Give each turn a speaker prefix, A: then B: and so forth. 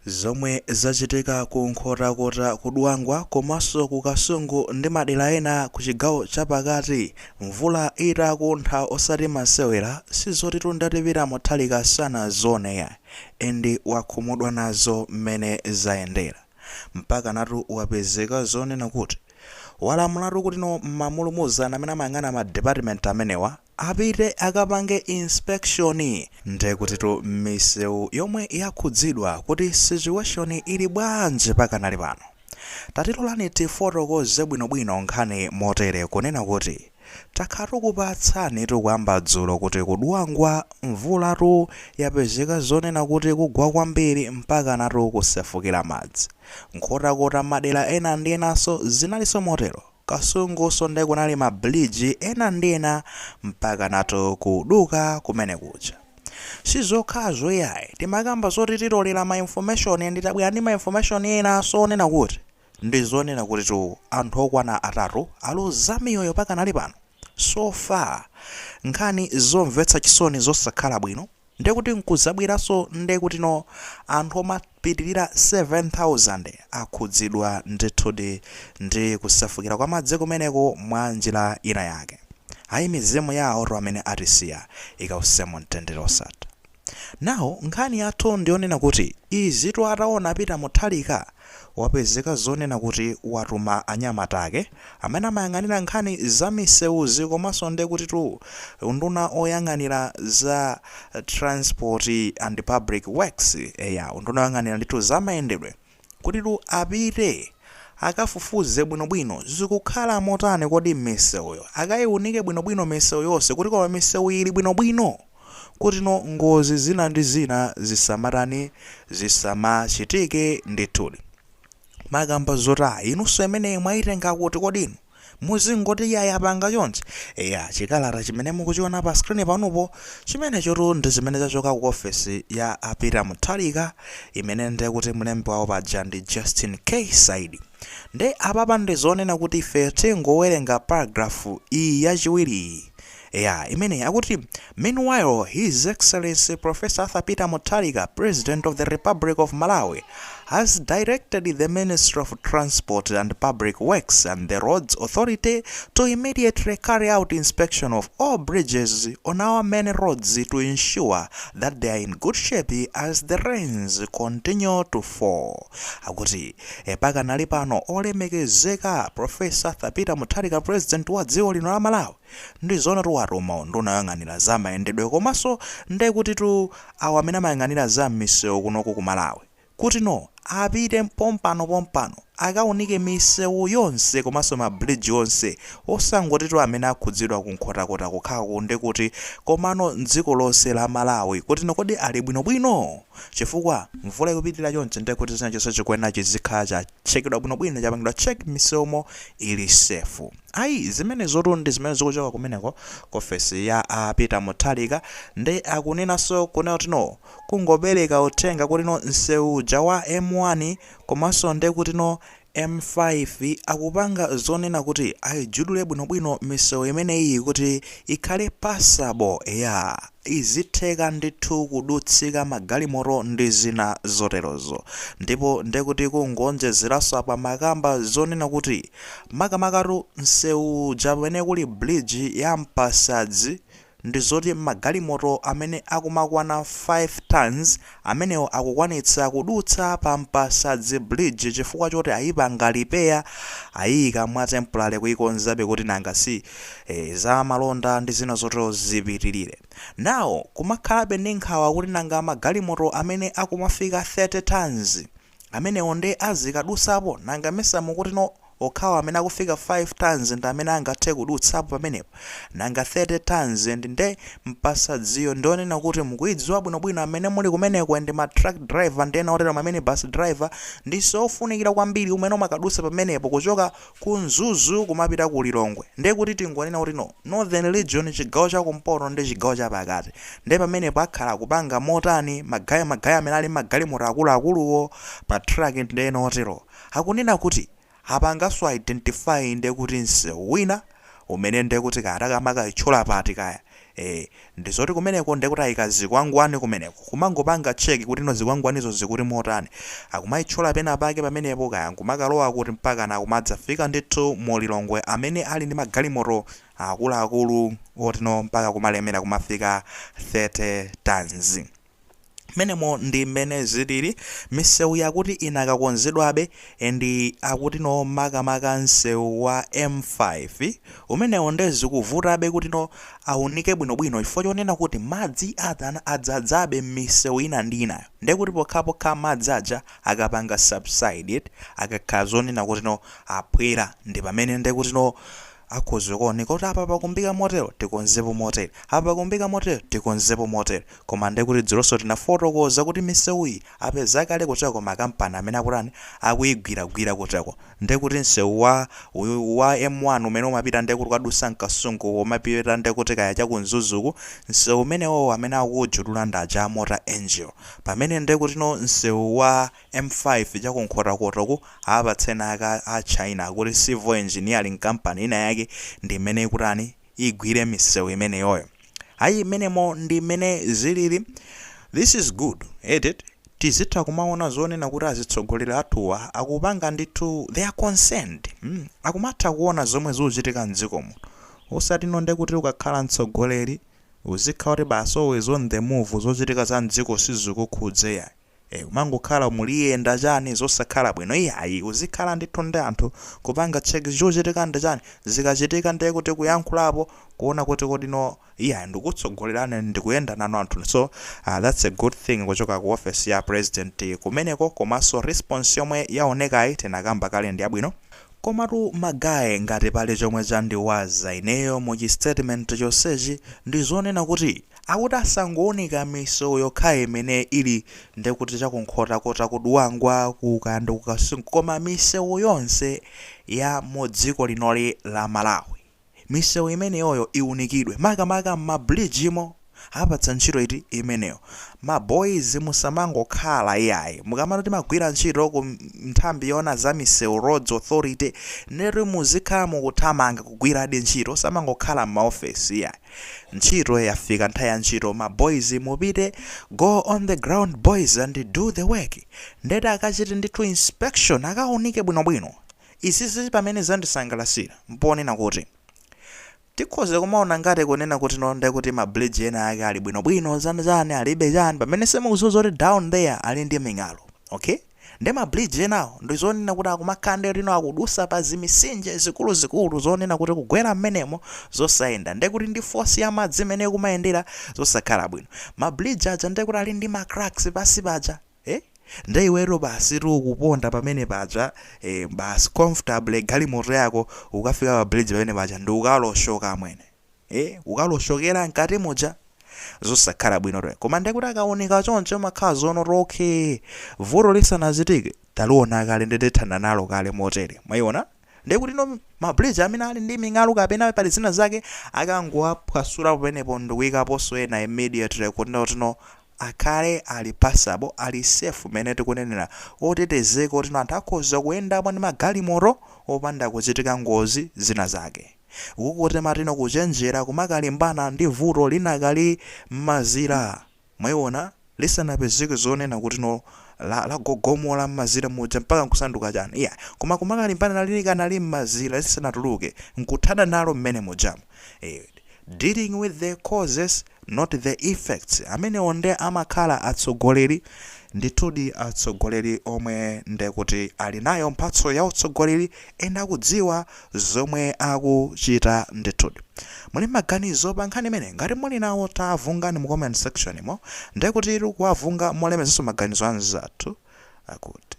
A: Zomwe zachitika ku nkhotakota kudwangwa komanso ku kasungu ndi madera ena ku chigawo chapakati mvula itakuntha osati masewera sizoti ndatipita mothalika sanazoneya endi wakhumudwa nazo mmene zayendera mpaka natu wapezeka zonena kuti walamulatu kuti mamulumuzana amene amayang'ana ma department amenewa apite akapange inspection ndekutitu misewu yomwe yakhudzidwa kuti situation ili bwanji pakanali pano. Tatilolani tifotokoze bwinobwino nkhani motere kunena kuti takhatu kupatsani tukuyamba dzulo kuti kudwangwa mvulatu yapezeka zonena kuti kugwa kwambiri mpaka natu kusefukira madzi. Nkhotakota madera ena ndi enanso zinalinso motero. Kasungu sonde kunali mabridge ena ndi ena mpaka natu kuduka kumene kucha. Sizokhazo yayi timakamba zoti tilolera ma information ndi tabwera ndi ma information ena sonena kuti ndi zonena kuti tu anthu okwana atatu aluza miyoyo pakanali pano. So far nkhani zomvetsa chisoni zosakhala bwino ndekuti nkuzabwiranso ndekuti anthu omapitirira 7,000 akhudzidwa ndithudi ndi kusefukira kwa madzi kumeneko mwa njira ina yake. Ayi mizimu ya oro amene atisiya ikausemo mtendere osatha. Nawo nkhani yathu ndionena kuti izitu ataona apita mothalika wapezeka zonena kuti Watuma Anyamata ake amene amayang'anira nkhani za misewuzi komanso ndekuti tu unduna oyang'anira za transport and public works unduna oyang'anira nditu za mayendedwe kuti tu apite akafufuze bwinobwino zikukhala motani kodi misewuyo akayiunike bwinobwino misewu yonse kuti koma misewu ili bwinobwino kuti ngozi zina ndi zina zisamachitike ndithudi. Makamba zota inunso imene mwayitenga kuti kodino muzingoti yapanga chonse chikalata chimene mukuchiona pa screen panopo chimene chotu ndi zimene zachoka ku ofesi ya apita muthalika imene ndekuti mlembi wawo paja ndi Justin K Saidi. Nde apapa ndi zonena kuti ife tingowerenga paragraph iyi yachiwiri imene akuti meanwhile His Excellency Professor Peter Mutharika, President of the Republic of Malawi, has directed the Ministry of Transport and Public Works and the Roads Authority to immediately carry out inspection of all bridges on our main roads to ensure that they are in good shape as the rains continue to fall. Akuti pakanali pano olemekezeka Professor Peter Mutharika, President wa dziko lino la Malawi, ndi zona tu Watuma nduna yoyang'anira za mayendedwe komanso ndekuti tu awo amene amayang'anira za misewu kunoku ku Malawi kuti apite pompano akaunike misewu yonse komanso mabridge yonse osangoti tu amene akhudzidwa ku nkhotakota kukhako ndekuti komano mdziko lonse la Malawi kuti kodi ali bwinobwino chifukwa mvula ikupitira chonse ndekuti zina chonse chikuyenera chizikhala chachekedwa bwinobwino chapangidwa check misewumo ili safe. Ayi zimene zotu ndi zimene zikuchoka kumeneko ku ofesi ya Peter Mutharika ndi akunenanso kunena kuti kungopereka uthenga kuti msewu uja wa M1 komanso ndekuti M5 akupanga zonena kuti ayijudule bwinobwino misewu imeneyi kuti ikhale passable izitheka ndithu kudutsika magalimoto ndi zina zoterozo. Ndipo ndekuti kungonjezeranso pa makamba zonena kuti makamakatu msewu uja pamene kuli bridge ya Mpasadzi ndi zoti magalimoto amene akumakwana 5 tons amenewo akukwanitsa kudutsa pa Mpasadzi bridge chifukwa choti ayipanga repair ayika mwa temporary kuikonzabe kuti nangasi za malonda ndi zina zotero zipitirire. Nawo kumakhalabe ndi nkhawa kuti nanga magalimoto amene akumafika 30 tons amenewo ndi azikadutsapo nanga mesamu kuti okhawa amene akufika 5 tons ndi amene angathe kudutsapo pamenepo nanga 30 tons ndi Mpasadziyo ndionena kuti mukuidziwa bwinobwino amene muli kumeneko ndi ma truck driver ndi ena otero amene bus driver ndi sofunikira kwambiri umene umakadutsa pamenepo kuchoka ku Mzuzu kumapita ku Lilongwe ndi kuti tingonena kuti Northern Region chigawo chakumpoto ndi chigawo chapakati ndi pamenepo akhala kupanga motani magaya amene ali magalimoto akuluakuluwo pa truck ndi ena otero akunena kuti apangaso identify ndekuti msewu wina umene ndekuti kaya akamakayichola pati kaya ndizoti kumeneko ndekuti ayika zikwangwani kumeneko kumangopanga cheki kuti no zikwangwanizo zikuti motani akumayitchula pena pake pamenepo kaya nkumakalowa kuti mpaka na kumadzafika ndithu molilongwe amene ali ndi magalimoto akuluakulu otino mpaka kumalemera kumafika 30 tons. Menemo ndi mmene zilili misewu yakuti inakakonzedwabe ndi akuti no makamaka msewu wa M5 umenewo ndezikuvutabe kuti no aunike bwinobwino chifukwa chonena kuti madzi adzadzabe misewu ina ndi inayo ndekuti pokhapokha madzi aja akapanga subsided akakhala zonena kuti no aphwera ndi pamene ndekuti no akhoza kuoneka kuti apa pakumbika motero tikonzepo motero apa pakumbika motero tikonzepo motero koma ndekuti dzironso tinafotokoza kuti misewu iyi apeza kale kuchako makampani amene akurani akuyigwiragwira kuchako ndekuti msewu wa M1 umene umapita ndekuti kadusa mkasungu umapita ndekuti kaya chakunzuzuku msewu umenewo amene akujulula ndaja Motor Angel pamene ndekuti no msewu wa M5 chakunkhotakotoko apatsena a China kuti civil engineering company ina yake ndi mmene kurani igwire misewu imene yoyo ayi imenemo ndi mmene zilili. This is good edit tizitha kumaona zonena kuti azitsogolera athuwa akupanga ndithu they are concerned akumatha kuona zomwe zikuchitika mdzikomo osati nonde kuti ukakhala mtsogoleri uzikhala kuti basi always on the move zochitika za mdziko sizikukhudzeya umangokhala muliyenda chani zosakhala bwino iyayi uzikhala ndithu ndi anthu kupanga cheki zochitika ndi chani zikachitika ndiye kuti kuyankhulapo kuona kuti kodi no iyayi ndikutsogolerana ndikuyenda nano anthu so that's a good thing kuchoka ku office ya president kumeneko komanso response yomwe yaonekayi tinakamba kale ndi abwino. Komatu magaye ngati pali chomwe chandiwaza ineyo mu statement chonsechi ndi zonena kuti akuti asangooneka misewu yokha imene ili ndekuti chakunkhotakota kuduwangwa kukanda kukasungu koma misewu yonse ya mudziko linoli la Malawi misewu imene yoyo iunikidwe makamaka mabridgimo apatsa ntchito iti imeneyo maboys musamangokhala iyayi mukamati magwira ntchito ku nthambi yona za misewu roads authority neri muzikhala mukuthamanga kugwiradi ntchito samangokhala m'maofesi iyayi ntchito yafika nthawi ya ntchito maboys mupite go on the ground boys and do the work ndeti akachiti ndithu inspection akaonike bwinobwino izizi pamene zandisangalasira mponena kuti tikhoze kumaona ngati kunena kuti nonde kuti mabridge ena ake ali bwinobwino zani alibe chani pamene semukuzuza kuti down there ali ndi ming'alo okay ndi mabridge enawo ndi zonena kuti akumakhala lino akudusa pa zimisinje zikuluzikulu zonena kuti kugwera mmenemo zosayenda ndi kuti ndi force ya madzi imene kumayendera zosakhala bwino mabridge aja ndi kuti ali ndi macracks pasi paja ndi iwero basi ukuponda pamene paja basi comfortable galimoto yako ukafika pa bridge pamene paja ndi ukaloshoka amwene ukaloshokera mkati muja zosakhala bwino koma ndi kuti akaoneka choncho makhala zono okay vuto lisanachitike taliona kale ndithanda nalo kale motere mwayiona ndi kuti no mabridge amene ali ndi ming'alu kapena pali zina zake akangowaphwasula pamenepo ndikuyikaponso ena immediately kuti no akhale ali passable ali safe mene tikunenera otetezeka kuti anthu akhoza kuyendapo ndi magalimoto opanda kuchitika ngozi zina zake ukuti matino kuchenjera kumakalimbana ndi vuto linakali m'mazira mwayiona lisanapezeke zonena kuti no la gogomola m'mazira muja mpaka nkusanduka chani iya koma kumakalimbana likanali m'mazira lisanatuluke nkuthana nalo mmene mujamo dealing with the causes not the effects amene onde amakhala atsogoleri ndithudi atsogoleri omwe ndekuti ali nayo mphatso ya utsogoleri ena kudziwa zomwe akuchita ndithudi muli maganizo pa nkhani imene ngati muli nawo tavungani mu comment section mo ndekuti kuwavunga molemezenso maganizo anzathu akuti